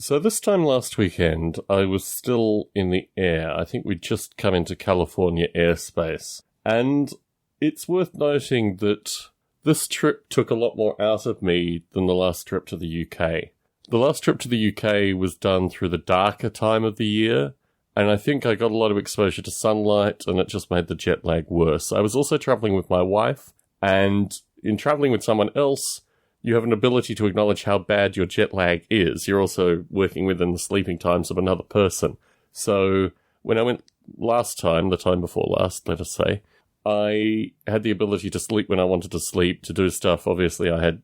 So this time last weekend, I was still in the air. I think we'd just come into California airspace. And it's worth noting that this trip took a lot more out of me than the last trip to the UK. The last trip to the UK was done through the darker time of the year, and I think I got a lot of exposure to sunlight, and it just made the jet lag worse. I was also traveling with my wife, and in traveling with someone else, you have an ability to acknowledge how bad your jet lag is. You're also working within the sleeping times of another person. So when I went last time, the time before last, let us say, I had the ability to sleep when I wanted to sleep, to do stuff. Obviously, I had,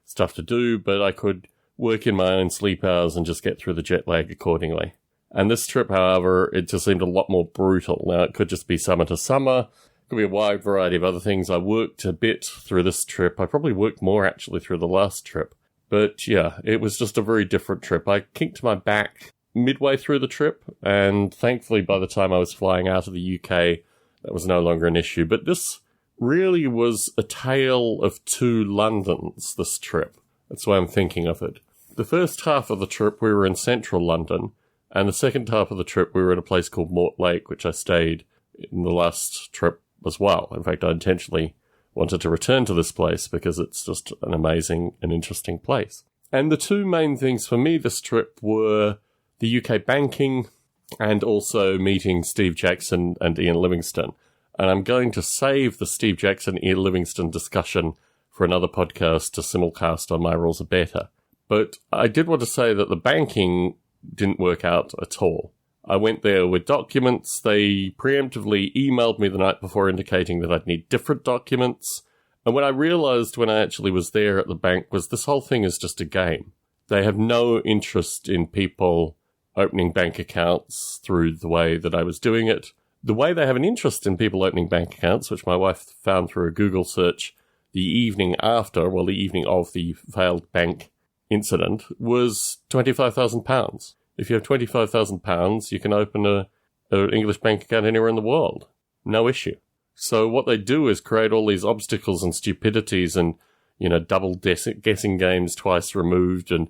stuff to do, but I could work in my own sleep hours and just get through the jet lag accordingly. And this trip, however, it just seemed a lot more brutal. Now, it could just be summer to summer. Could be a wide variety of other things. I worked a bit through this trip. I probably worked more, actually, through the last trip. But, yeah, it was just a very different trip. I kinked my back midway through the trip, and thankfully, by the time I was flying out of the UK, that was no longer an issue. But this really was a tale of two Londons, this trip. That's why I'm thinking of it. The first half of the trip, we were in central London, and the second half of the trip, we were at a place called Mortlake, which I stayed in the last trip as well. In fact, I intentionally wanted to return to this place because it's just an amazing and interesting place. And the two main things for me this trip were the UK banking and also meeting Steve Jackson and Ian Livingstone. And I'm going to save the Steve Jackson, Ian Livingstone discussion for another podcast to simulcast on My Rules Are Better. But I did want to say that the banking didn't work out at all. I went there with documents. They preemptively emailed me the night before indicating that I'd need different documents. And what I realized when I actually was there at the bank was this whole thing is just a game. They have no interest in people opening bank accounts through the way that I was doing it. The way they have an interest in people opening bank accounts, which my wife found through a Google search the evening after, the evening of the failed bank incident, was £25,000. If you have £25,000, you can open an English bank account anywhere in the world. No issue. So what they do is create all these obstacles and stupidities and, double guessing games twice removed. And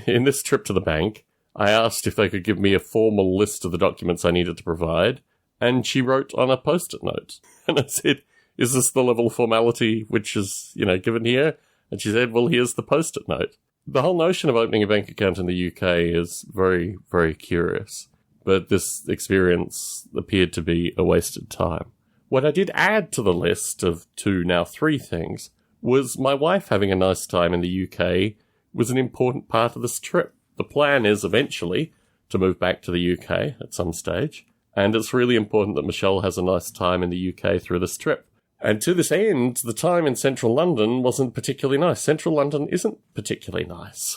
in this trip to the bank, I asked if they could give me a formal list of the documents I needed to provide, and she wrote on a Post-it note. And I said, is this the level of formality which is, given here? And she said, well, here's the Post-it note. The whole notion of opening a bank account in the UK is very, very curious, but this experience appeared to be a wasted time. What I did add to the list of 2, now 3 things was my wife having a nice time in the UK was an important part of this trip. The plan is eventually to move back to the UK at some stage, and it's really important that Michelle has a nice time in the UK through this trip. And to this end, the time in central London wasn't particularly nice. Central London isn't particularly nice.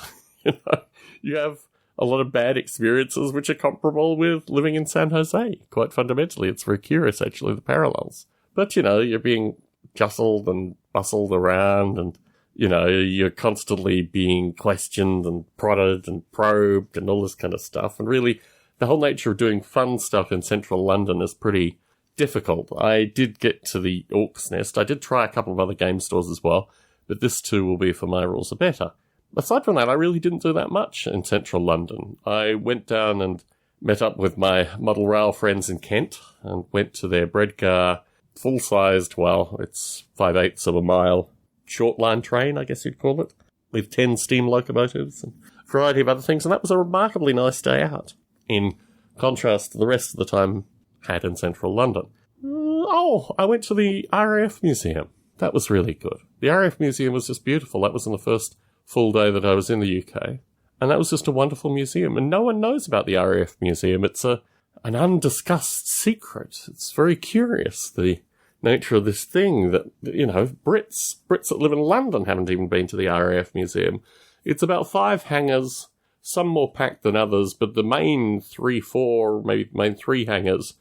You have a lot of bad experiences which are comparable with living in San Jose. Quite fundamentally, it's very curious, actually, the parallels. But, you're being jostled and bustled around and, you're constantly being questioned and prodded and probed and all this kind of stuff. And really, the whole nature of doing fun stuff in central London is pretty difficult. I did get to the Orcs Nest. I did try a couple of other game stores as well, but this too will be for My Rules Are Better. Aside from that, I really didn't do that much in central London. I went down and met up with my model rail friends in Kent and went to their Bredgar full-sized, it's 5/8 of a mile short line train, I guess you'd call it, with 10 steam locomotives and a variety of other things, and that was a remarkably nice day out, in contrast to the rest of the time had in central London. I went to the RAF Museum. That was really good. The RAF Museum was just beautiful. That was on the first full day that I was in the UK. And that was just a wonderful museum. And no one knows about the RAF Museum. It's an undiscussed secret. It's very curious, the nature of this thing that, Brits that live in London haven't even been to the RAF Museum. It's about 5 hangars, some more packed than others, but the main 3, 4, maybe main 3 hangars,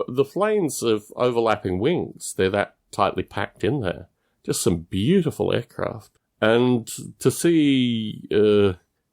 the planes of overlapping wings, they're that tightly packed in there. Just some beautiful aircraft. And to see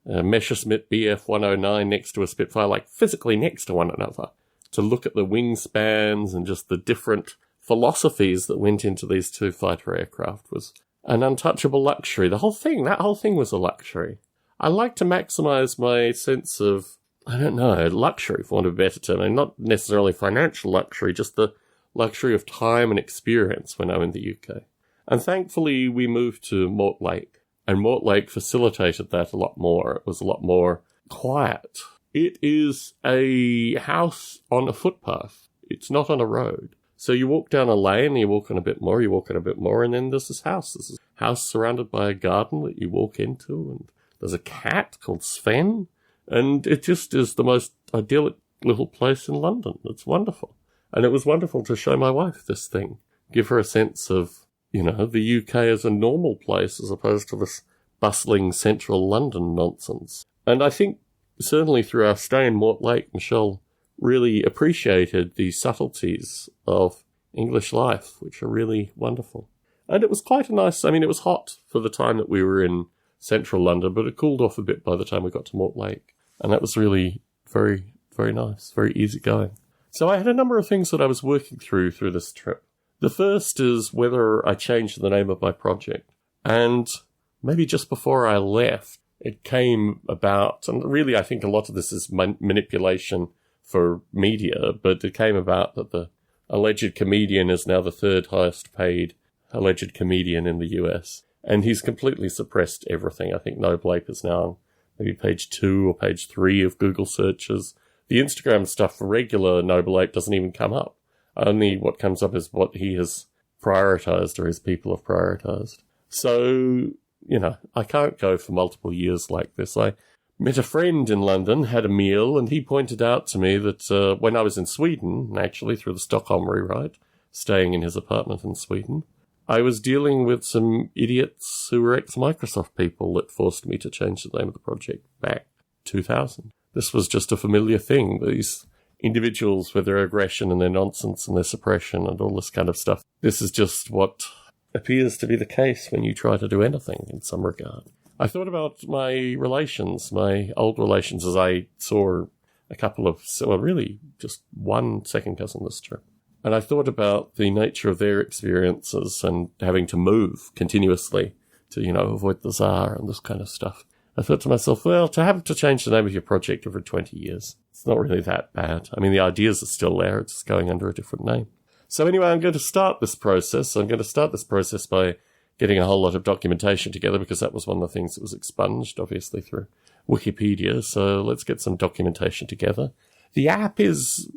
Messerschmitt Bf 109 next to a Spitfire, physically next to one another, to look at the wingspans and just the different philosophies that went into these 2 fighter aircraft was an untouchable luxury. That whole thing was a luxury. I like to maximize my sense of, I don't know, luxury, for want of a better term. And not necessarily financial luxury, just the luxury of time and experience when I'm in the UK. And thankfully, we moved to Mortlake. And Mortlake facilitated that a lot more. It was a lot more quiet. It is a house on a footpath. It's not on a road. So you walk down a lane, you walk on a bit more, you walk on a bit more, and then there's this house. There's this house surrounded by a garden that you walk into, and there's a cat called Sven, and it just is the most idyllic little place in London. It's wonderful. And it was wonderful to show my wife this thing, give her a sense of, you know, the UK as a normal place as opposed to this bustling central London nonsense. And I think certainly through our stay in Mortlake, Michelle really appreciated the subtleties of English life, which are really wonderful. And it was quite a nice, I mean, it was hot for the time that we were in central London, but it cooled off a bit by the time we got to Mortlake. And that was really very, very nice, very easy going. So I had a number of things that I was working through this trip. The first is whether I changed the name of my project. And maybe just before I left, it came about, and really I think a lot of this is manipulation for media, but it came about that the alleged comedian is now the third highest paid alleged comedian in the US. And he's completely suppressed everything. I think Noble Ape is now on maybe page 2 or page 3 of Google searches. The Instagram stuff for regular Noble Ape doesn't even come up. Only what comes up is what he has prioritized or his people have prioritized. So, you know, I can't go for multiple years like this. I met a friend in London, had a meal, and he pointed out to me that when I was in Sweden, actually through the Stockholm rewrite, staying in his apartment in Sweden, I was dealing with some idiots who were ex-Microsoft people that forced me to change the name of the project back 2000. This was just a familiar thing. These individuals with their aggression and their nonsense and their suppression and all this kind of stuff. This is just what appears to be the case when you try to do anything in some regard. I thought about my relations, my old relations, as I saw a couple of, well, really just one second cousin this trip. And I thought about the nature of their experiences and having to move continuously to, you know, avoid the Tsar and this kind of stuff. I thought to myself, well, to have to change the name of your project every 20 years, it's not really that bad. I mean, the ideas are still there. It's just going under a different name. So anyway, I'm going to start this process. I'm going to start this process by getting a whole lot of documentation together because that was one of the things that was expunged, obviously, through Wikipedia. So let's get some documentation together. The app is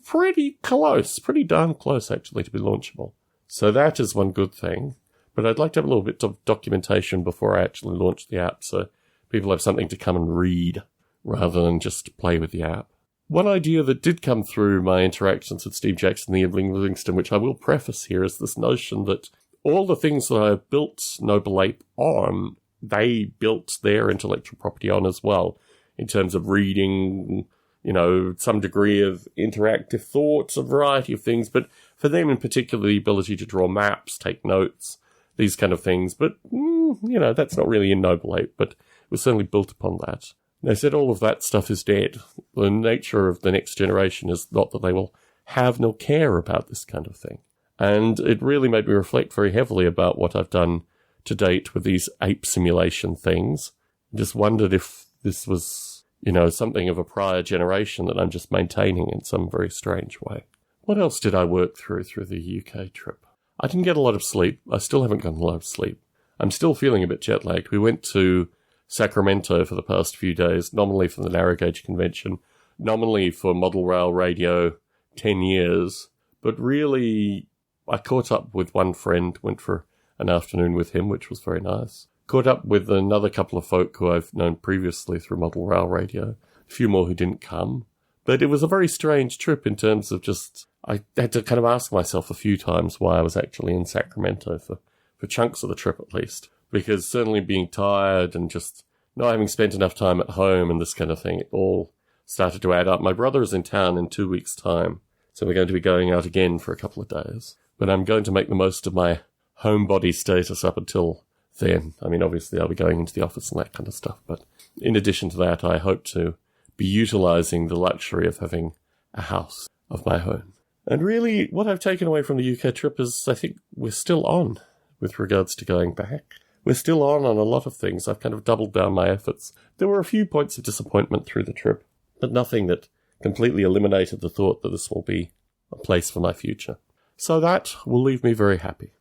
pretty close, pretty darn close, actually, to be launchable. So that is one good thing. But I'd like to have a little bit of documentation before I actually launch the app so people have something to come and read rather than just play with the app. One idea that did come through my interactions with Steve Jackson and Evelyn Livingston, which I will preface here, is this notion that all the things that I built Noble Ape on, they built their intellectual property on as well, in terms of reading, you know, some degree of interactive thoughts, a variety of things, but for them in particular, the ability to draw maps, take notes, these kind of things. But, you know, that's not really in Noble Ape, but it was certainly built upon that. They said all of that stuff is dead. The nature of the next generation is not that they will have nor care about this kind of thing. And it really made me reflect very heavily about what I've done to date with these ape simulation things. I just wondered if this was, you know, something of a prior generation that I'm just maintaining in some very strange way. What else did I work through the UK trip? I didn't get a lot of sleep. I still haven't gotten a lot of sleep. I'm still feeling a bit jet-lagged. We went to Sacramento for the past few days, nominally for the Narrow Gauge Convention, nominally for Model Rail Radio 10 years, but really I caught up with one friend, went for an afternoon with him, which was very nice. Caught up with another couple of folk who I've known previously through Model Rail Radio, a few more who didn't come. But it was a very strange trip in terms of just, I had to kind of ask myself a few times why I was actually in Sacramento for chunks of the trip at least. Because certainly being tired and just not having spent enough time at home and this kind of thing, it all started to add up. My brother is in town in 2 weeks' time, so we're going to be going out again for a couple of days. But I'm going to make the most of my homebody status up until then. I mean, obviously I'll be going into the office and that kind of stuff, but in addition to that, I hope to be utilising the luxury of having a house of my own. And really, what I've taken away from the UK trip is I think we're still on with regards to going back. we're still on a lot of things. I've kind of doubled down my efforts. There were a few points of disappointment through the trip, but nothing that completely eliminated the thought that this will be a place for my future. So that will leave me very happy.